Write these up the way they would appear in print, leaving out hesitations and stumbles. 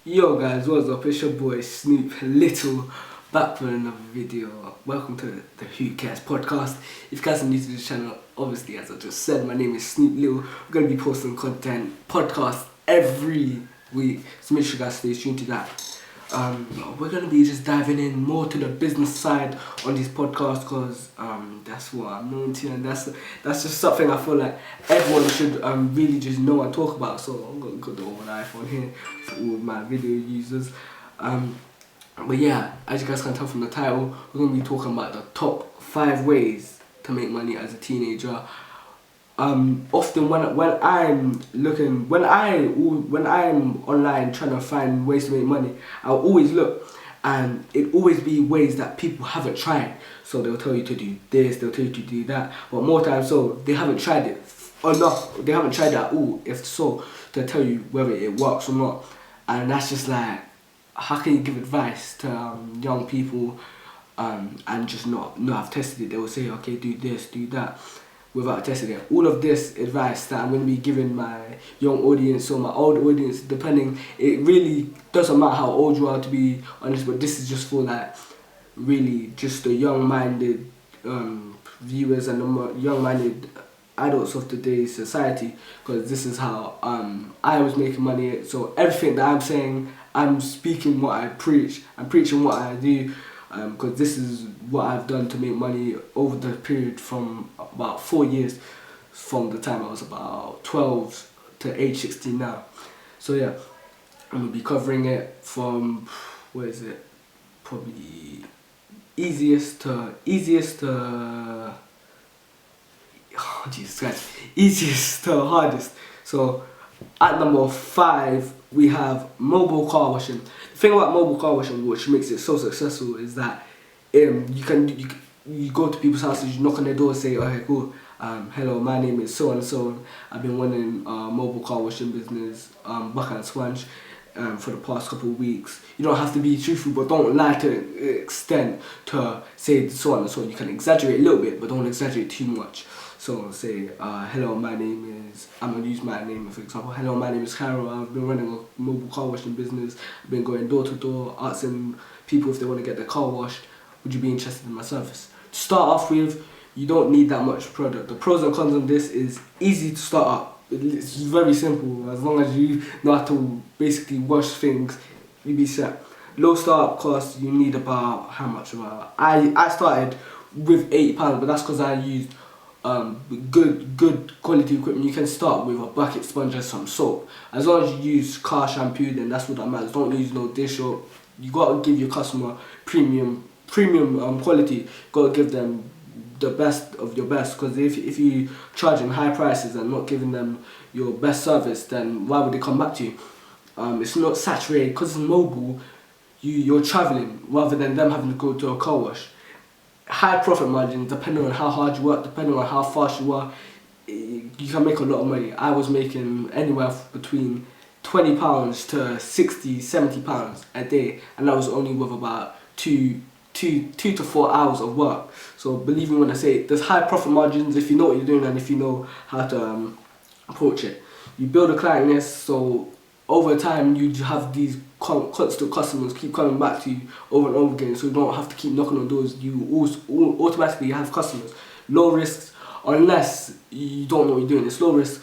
Yo guys, what's up? It's your boy Snoop Little back for another video. Welcome to the Who Cares podcast. If you guys are new to this channel, obviously as I just said, my name is Snoop Little. We're going to be posting content, podcasts every week, so make sure you guys stay tuned to that. We're going to be just diving in more to the business side on this podcast because that's what I'm known to, and that's just something I feel like everyone should really just know and talk about. So I'm going to put the old iPhone here for all my video users. But yeah, as you guys can tell from the title, we're going to be talking about the top 5 ways to make money as a teenager. Often when I'm online trying to find ways to make money, I'll always look, and it always be ways that people haven't tried. So they'll tell you to do this, they'll tell you to do that, but more times so they haven't tried it enough. They haven't tried it at all, if so, to tell you whether it works or not. And that's just like, how can you give advice to young people and just not have tested it? They will say, okay, do this, do that, without testing it. All of this advice that I'm going to be giving my young audience or my old audience, depending, it really doesn't matter how old you are, to be honest, but this is just for like really just the young-minded viewers and the young-minded adults of today's society, because this is how I was making money. So everything that I'm saying, I'm speaking what I preach, I'm preaching what I do, because this is what I've done to make money over the period from about 4 years, from the time I was about 12 to age 16 now. So yeah, I'm going to be covering it from, probably easiest to easiest to hardest. So at number 5 we have mobile car washing. The thing about mobile car washing, which makes it so successful, is that you go to people's houses, you knock on their door, say, okay, cool, hello, my name is so and so. I've been running mobile car washing business, Buck and Swanch, for the past couple of weeks. You don't have to be truthful, but don't lie to an extent to say so and so. You can exaggerate a little bit, but don't exaggerate too much. So say, hello, my name is, I'm going to use my name for example, hello, my name is Carol, I've been running a mobile car washing business, I've been going door to door, asking people if they want to get their car washed, would you be interested in my service? To start off with, you don't need that much product. The pros and cons on this is easy to start up. It's very simple, as long as you know how to basically wash things, you'll be set. Low startup cost, you need about, how much? I started with £80, but that's because I used good quality equipment. You can start with a bucket, sponge and some soap. As long as you use car shampoo, then that's what that matters. Don't use no dish soap. You got to give your customer premium quality. You got to give them the best of your best, because if you charging high prices and not giving them your best service, then why would they come back to you? It's not saturated, because it's mobile. You're traveling rather than them having to go to a car wash. High profit margin, depending on how hard you work, depending on how fast you are, you can make a lot of money. I was making anywhere between £20 to £60-70 a day, and that was only with about 2 to 4 hours of work. So believe me when I say there's high profit margins if you know what you're doing and if you know how to approach it. You build a client list, so over time you have these constant customers keep coming back to you over and over again, so you don't have to keep knocking on doors. You automatically have customers. Low risks, unless you don't know what you're doing. It's low risk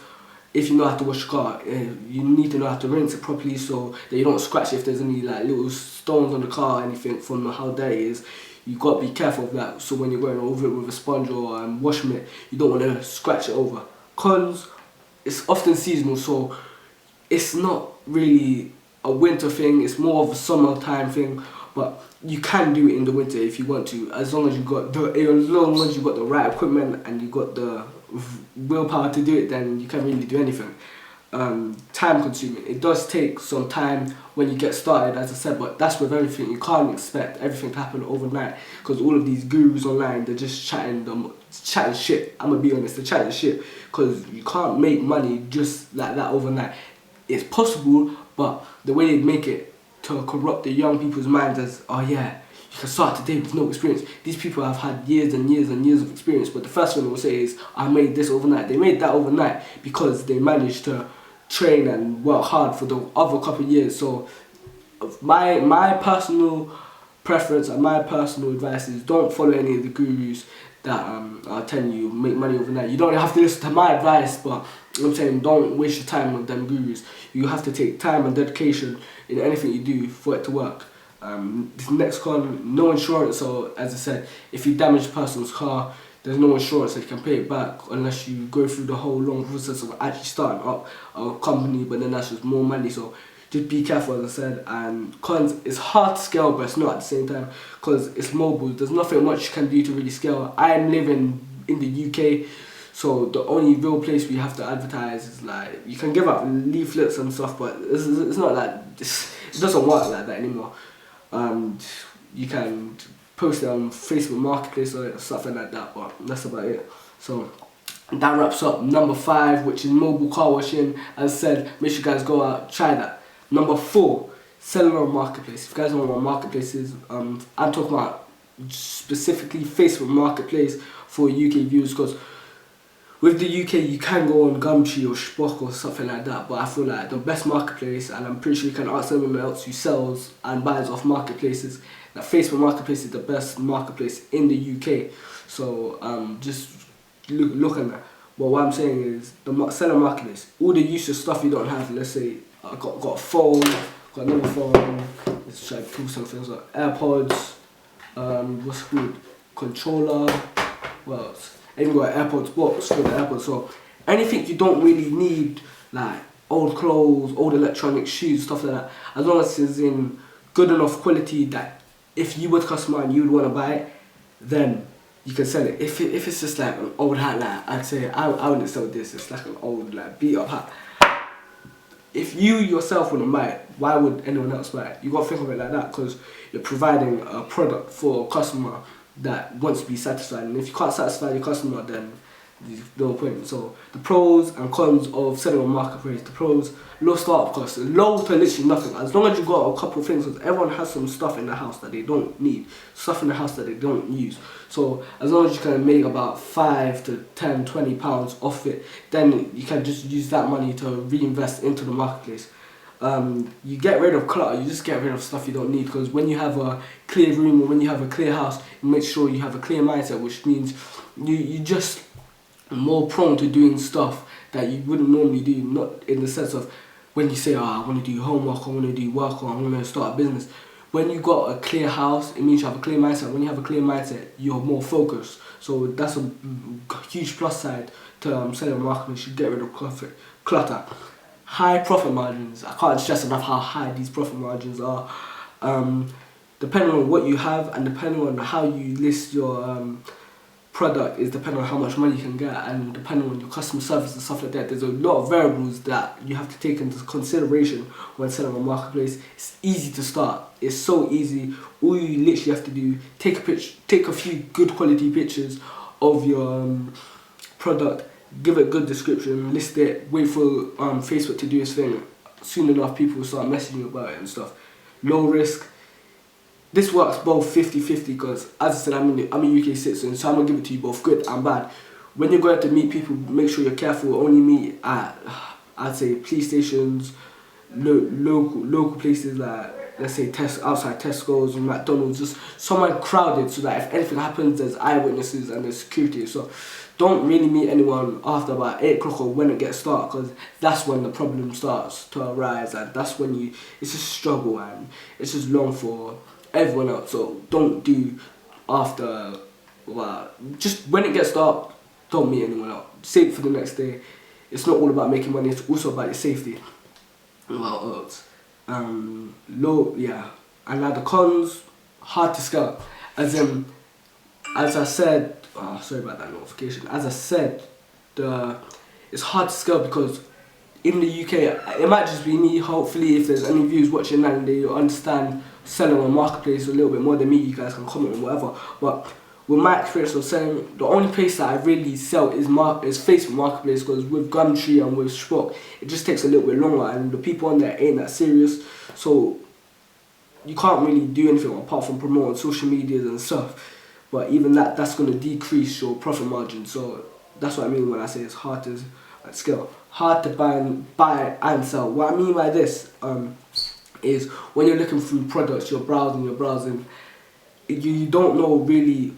if you know how to wash your car. You need to know how to rinse it properly so that you don't scratch it if there's any like little stones on the car or anything from how dirty it is. You got to be careful of that, so when you're going over it with a sponge or wash mitt, you don't want to scratch it over. Cons, it's often seasonal, so it's not really a winter thing, it's more of a summertime thing, but you can do it in the winter if you want to, as long as you got the right equipment and you got the willpower to do it, then you can really do anything. Time consuming, it does take some time when you get started, as I said, but that's with everything. You can't expect everything to happen overnight, because all of these gurus online, they're just chatting shit. I'm gonna be honest, they're chatting shit, because you can't make money just like that overnight. It's possible, but the way they make it to corrupt the young people's minds as, oh yeah, you can start today with no experience. These people have had years and years and years of experience, but the first thing they will say is, I made this overnight. They made that overnight because they managed to train and work hard for the other couple of years. So my personal preference and my personal advice is don't follow any of the gurus that are telling you make money overnight. You don't have to listen to my advice, but I'm saying don't waste your time with them gurus. You have to take time and dedication in anything you do for it to work. This next con, no insurance. So as I said, if you damage a person's car, there's no insurance that you can pay it back unless you go through the whole long process of actually starting up a company, but then that's just more money. So just be careful, as I said. And cons, it's hard to scale, but it's not at the same time because it's mobile. There's nothing much you can do to really scale. I am living in the UK, so the only real place we have to advertise is like, you can give out leaflets and stuff, but it's not like, it doesn't work like that anymore. You can post it on Facebook Marketplace or something like that, but that's about it. So that wraps up number 5, which is mobile car washing. As I said, make sure you guys go out, try that. Number 4, selling on marketplace. If you guys don't know what marketplaces, I'm talking about specifically Facebook Marketplace for UK viewers, because with the UK you can go on Gumtree or Shpock or something like that, but I feel like the best marketplace, and I'm pretty sure you can ask anyone else who sells and buys off marketplaces, that Facebook Marketplace is the best marketplace in the UK. So just look at that. But what I'm saying is, the selling marketplace, all the useless stuff you don't have. Let's say I got a phone, got another phone, let's try to pull some things like AirPods, what's it called, controller, what else? And you got an AirPods box for the AirPods. So anything you don't really need, like old clothes, old electronic shoes, stuff like that, as long as it's in good enough quality that if you were the customer and you would want to buy it, then you can sell it. If it's just like an old hat, like I'd say I wouldn't sell this. It's like an old like beat up hat. If you yourself wouldn't buy it, why would anyone else buy it? You got to think of it like that, because you're providing a product for a customer that wants to be satisfied, and if you can't satisfy your customer, then there's no point. So the pros and cons of selling on marketplace. The pros: low startup costs, low to literally nothing. As long as you got a couple of things, because everyone has some stuff in the house that they don't need, stuff in the house that they don't use. So as long as you can make about £5 to £10, £20 off it, then you can just use that money to reinvest into the marketplace. You get rid of clutter, you just get rid of stuff you don't need, because when you have a clear room or when you have a clear house, you make sure you have a clear mindset, which means you just more prone to doing stuff that you wouldn't normally do, not in the sense of when you say, I want to do homework, I want to do work, or I want to start a business. When you got a clear house, it means you have a clear mindset. When you have a clear mindset, you're more focused. So that's a huge plus side to selling marketing. You get rid of clutter. High profit margins. I can't stress enough how high these profit margins are. Depending on what you have and depending on how you list your product is depending on how much money you can get, and depending on your customer service and stuff like that. There's a lot of variables that you have to take into consideration when selling on marketplace. It's easy to start. It's so easy. All you literally have to do, take a few good quality pictures of your product, give it a good description, list it, wait for Facebook to do its thing. Soon enough people will start messaging you about it and stuff. Low risk. This works both 50-50, because as I said, I'm a UK citizen, so I'm going to give it to you both good and bad. When you're going to meet people, make sure you're careful. Only meet at, I'd say, police stations, local places like, let's say, outside Tesco's or McDonald's, just somewhere crowded, so that if anything happens, there's eyewitnesses and there's security. So don't really meet anyone after about 8 o'clock or when it gets dark, because that's when the problem starts to arise, and that's when it's just struggle and it's just long for everyone else. So don't do after, just when it gets dark, don't meet anyone else. Save it for the next day. It's not all about making money, it's also about your safety. What else? And now the cons, hard to scale. As I said, sorry about that notification. As I said, it's hard to scale because in the UK, it might just be me. Hopefully, if there's any viewers watching that and they understand selling on marketplace a little bit more than me, you guys can comment or whatever. But with my experience of selling, the only place that I really sell is Facebook Marketplace, because with Gumtree and with Shpock, it just takes a little bit longer, and the people on there ain't that serious. So you can't really do anything apart from promoting social medias and stuff. But even that's going to decrease your profit margin. So that's what I mean when I say it's hard to scale. Hard to buy and sell. What I mean by this, is when you're looking through products, you're browsing, you don't know really.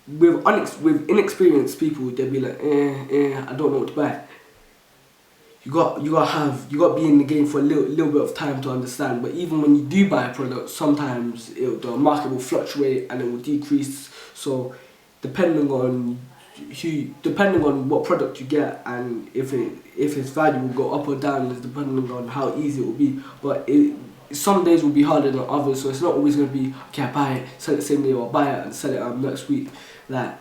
With inexperienced people, they'll be like, I don't know what to buy. You got to be in the game for a little bit of time to understand. But even when you do buy a product, sometimes the market will fluctuate and it will decrease. So depending on what product you get and if its value will go up or down is depending on how easy it will be. But some days will be harder than others, so it's not always going to be, okay, I buy it, sell it the same day, or buy it and sell it next week. Like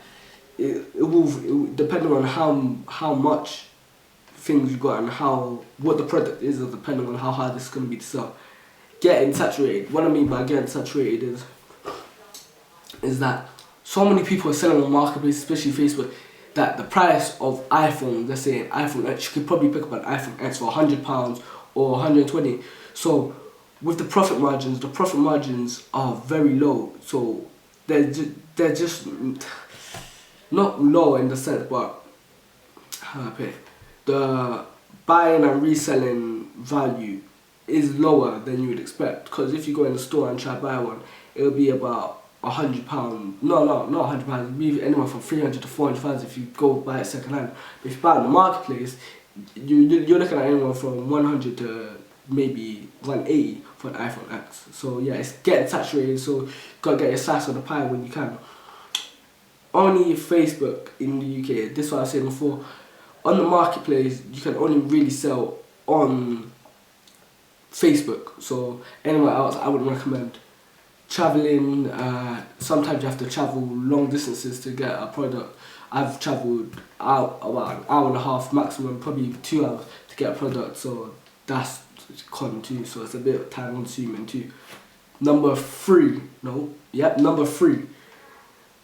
it will depending on how much things you got and what the product is depending on how hard it's going to be to sell. Getting saturated. What I mean by getting saturated is that so many people are selling on marketplace, especially Facebook, that the price of iPhone, let's say an iPhone X, you could probably pick up an iPhone X for £100 or 120. So with the profit margins are very low. So they're just not low in the sense, but how do I put it? The buying and reselling value is lower than you would expect. Because if you go in the store and try to buy one, it'll be about £100. No, not £100. It'll be anywhere from £300 to £400 if you go buy it second hand. But if you buy it in the marketplace, you're looking at anywhere from £100 to maybe £180 for an iPhone X. So yeah, it's getting saturated. So you gotta get your slice of the pie when you can. Only Facebook in the UK. This is what I was saying before. On the marketplace, you can only really sell on Facebook. So anywhere else, I wouldn't recommend. Traveling, sometimes you have to travel long distances to get a product. I've travelled out about an hour and a half maximum, probably 2 hours to get a product. So that's con too. So it's a bit time consuming too. Number 3,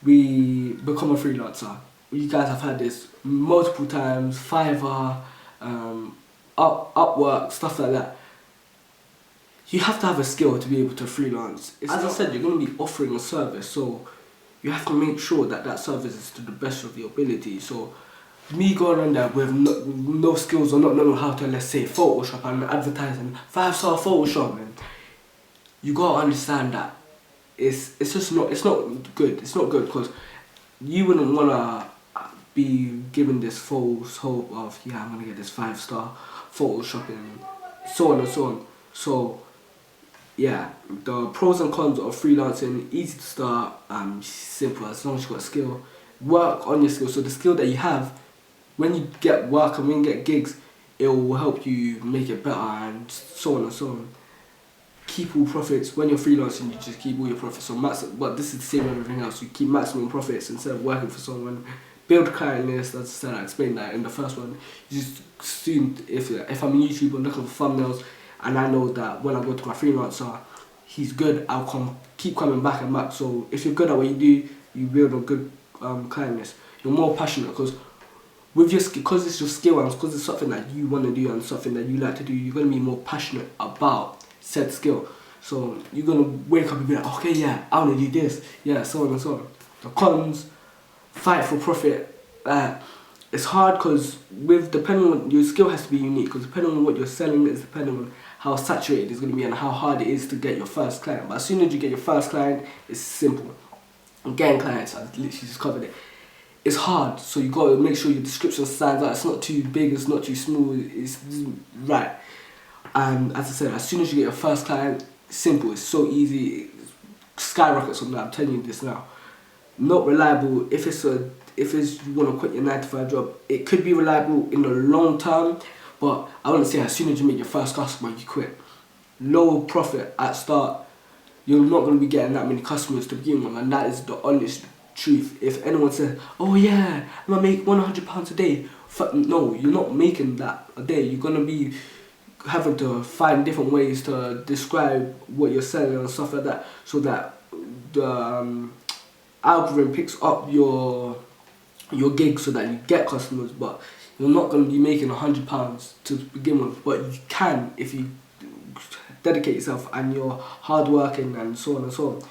we become a freelancer. You guys have had this multiple times, Fiverr, Upwork, stuff like that. You have to have a skill to be able to freelance. As I said, you're going to be offering a service, so you have to make sure that that service is to the best of your ability. So me going on there with no skills or not knowing how to, let's say, Photoshop and advertising 5-star Photoshop, man, you got to understand that it's not good. It's not good because you wouldn't want to be given this false hope of, yeah, I'm going to get this 5-star Photoshopping, so on and so on. So yeah, the pros and cons of freelancing: easy to start, simple as long as you've got skill. Work on your skill. So the skill that you have, when you get work and when you get gigs, it will help you make it better and so on and so on. Keep all profits. When you're freelancing, you just keep all your profits. But this is the same with everything else. You keep maximum profits instead of working for someone. Build a client list. As I said, I explained that in the first one. You just assume if I'm a YouTuber looking for thumbnails, and I know that when I go to my freelancer, he's good, I'll keep coming back and back. So if you're good at what you do, you build a good client list. You're more passionate because it's your skill and because it's something that you want to do and something that you like to do, you're going to be more passionate about said skill. So you're going to wake up and be like, okay, yeah, I want to do this. Yeah, so on and so on. The cons: fight for profit. It's hard because depending on your skill has to be unique, because depending on what you're selling is depending on how saturated it's going to be and how hard it is to get your first client. But as soon as you get your first client, it's simple. And getting clients, I literally just covered it. It's hard, so you got to make sure your description stands out. It's not too big, it's not too small, it's right. And as I said, as soon as you get your first client, simple, it's so easy, it skyrockets from that. I'm telling you this now. Not reliable. If you want to quit your 9-to-5 job, it could be reliable in the long term, but I wouldn't say as soon as you make your first customer, you quit. Low profit at start. You're not going to be getting that many customers to begin with, and that is the honest truth. If anyone says, oh yeah, I'm going to make £100 a day, no, you're not making that a day. You're going to be having to find different ways to describe what you're selling and stuff like that, so that the algorithm picks up your gig so that you get customers. But you're not going to be making £100 to begin with, but you can if you dedicate yourself and you're hard working and so on and so on.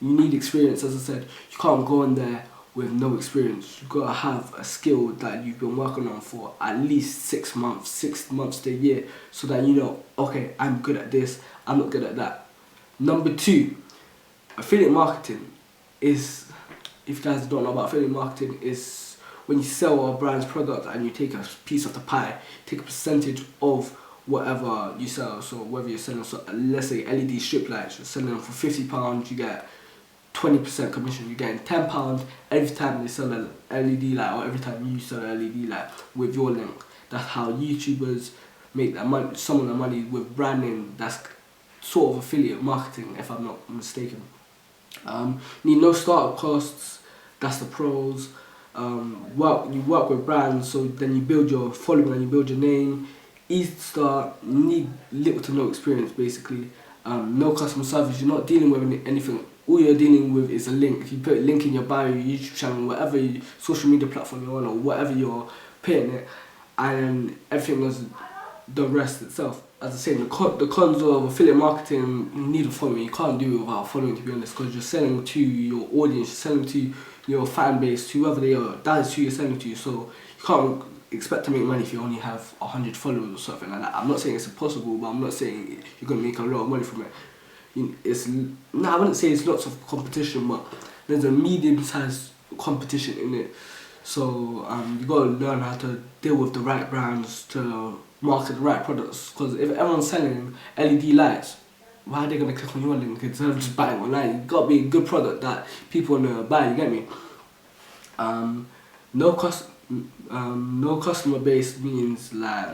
You need experience, as I said. You can't go in there with no experience. You've got to have a skill that you've been working on for at least 6 months to a year, so that you know, okay, I'm good at this, I'm not good at that. Number 2, affiliate marketing is, if you guys don't know about affiliate marketing, is when you sell a brand's product and you take a piece of the pie, take a percentage of whatever you sell. So whether you're selling, let's say LED strip lights, you're selling them for £50, you get 20% commission. You're getting £10 every time they sell an LED light, or every time you sell an LED light with your link. That's how YouTubers make their money, some of the money with branding. That's sort of affiliate marketing, if I'm not mistaken. Need no startup costs. That's the pros. You work with brands, so then you build your following and you build your name. Easy to start. Need little to no experience, basically. No customer service. You're not dealing with anything. All you're dealing with is a link. If you put a link in your bio, your YouTube channel, whatever social media platform you're on, or whatever you're putting it, and everything was the rest itself. As I say, the cons of affiliate marketing, you need a following. You can't do it without a following, to be honest, because you're selling to your audience, you're selling to your fan base, to whoever they are. That is who you're selling to. So you can't expect to make money if you only have 100 followers or something like that. I'm not saying it's impossible, but I'm not saying you're going to make a lot of money from it. I wouldn't say it's lots of competition, but there's a medium-sized competition in it. So you got to learn how to deal with the right brands to market the right products. Because if everyone's selling LED lights, why are they going to click on your link instead of just buying online? You got to be a good product that people want to buy. You get me? No customer base means like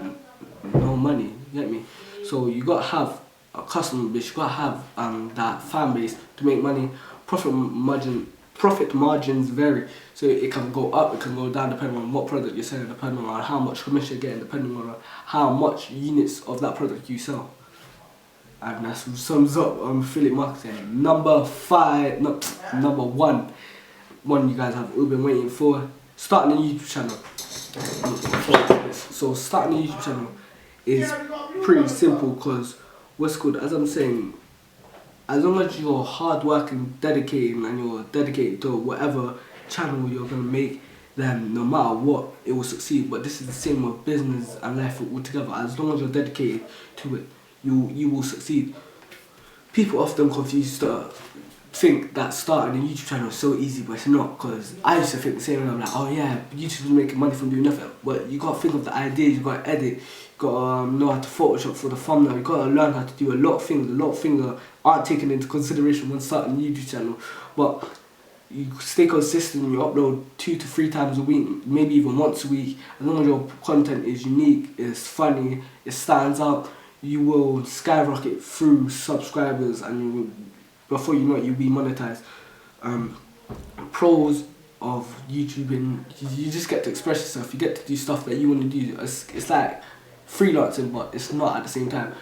no money. You get me? So you got to have a customer base. You got to have that fan base to make money. Profit margins vary, so it can go up, it can go down depending on what product you're selling, depending on how much commission you're getting, depending on how much units of that product you sell. And that sums up affiliate marketing. Number 1 you guys have all been waiting for: starting a YouTube channel. So starting a YouTube channel is pretty simple, because as I'm saying, as long as you're hard working, dedicated, and you're dedicated to whatever channel you're going to make, then no matter what, it will succeed. But this is the same with business and life altogether. As long as you're dedicated to it, you will succeed. People often think that starting a YouTube channel is so easy, but it's not. Because I used to think the same, and I'm like, oh yeah, YouTube's making money from doing nothing. But you got to think of the ideas, you got to edit, you got to know how to Photoshop for the thumbnail, you got to learn how to do a lot of things. A lot of things aren't taken into consideration when starting a YouTube channel. But you stay consistent, you upload 2 to 3 times a week, maybe even once a week. As long as your content is unique, it's funny, it stands out, you will skyrocket through subscribers, and before you know it, you'll be monetized. Pros of YouTubing: you just get to express yourself, you get to do stuff that you want to do. It's like freelancing, but it's not at the same time.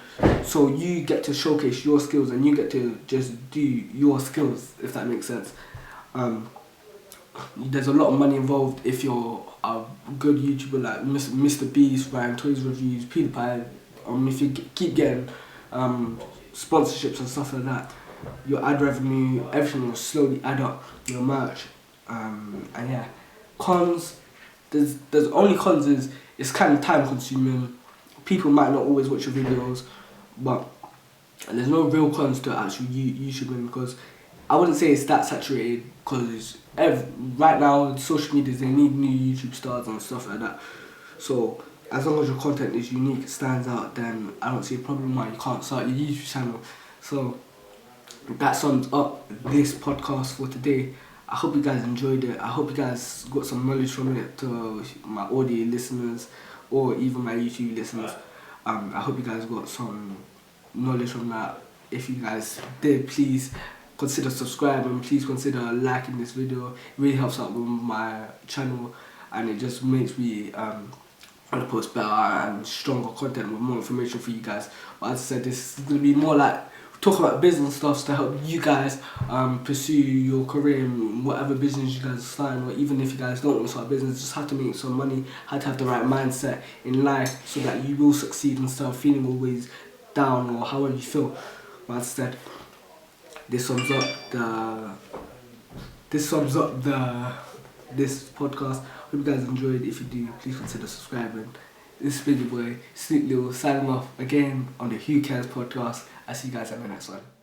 So you get to showcase your skills, and you get to just do your skills, if that makes sense. There's a lot of money involved if you're a good YouTuber like Mr. Beast, Ryan Toys Reviews, PewDiePie. If you keep getting sponsorships and stuff like that, your ad revenue, everything will slowly add up, your merch. And yeah, cons, there's only cons is it's kind of time consuming. People might not always watch your videos, but there's no real cons to actual YouTubing, because I wouldn't say it's that saturated, because right now social media, they need new YouTube stars and stuff like that. So as long as your content is unique, it stands out, then I don't see a problem why you can't start your YouTube channel. So that sums up this podcast for today. I hope you guys enjoyed it. I hope you guys got some knowledge from it, to my audio listeners or even my YouTube listeners. I hope you guys got some knowledge from that. If you guys did, please consider subscribing, please consider liking this video. It really helps out with my channel, and it just makes me want to post better and stronger content with more information for you guys. But as I said, this is going to be more like talk about business stuff to help you guys pursue your career in whatever business you guys are starting, or even if you guys don't want to start a business, just how to make some money, how to have the right mindset in life so that you will succeed instead of feeling always down or however you feel. But as I said, this sums up this podcast. Hope you guys enjoyed. If you do, please consider subscribing. This is your boy Snoop Little signing off again on the Who Cares podcast. I'll see you guys at the next one.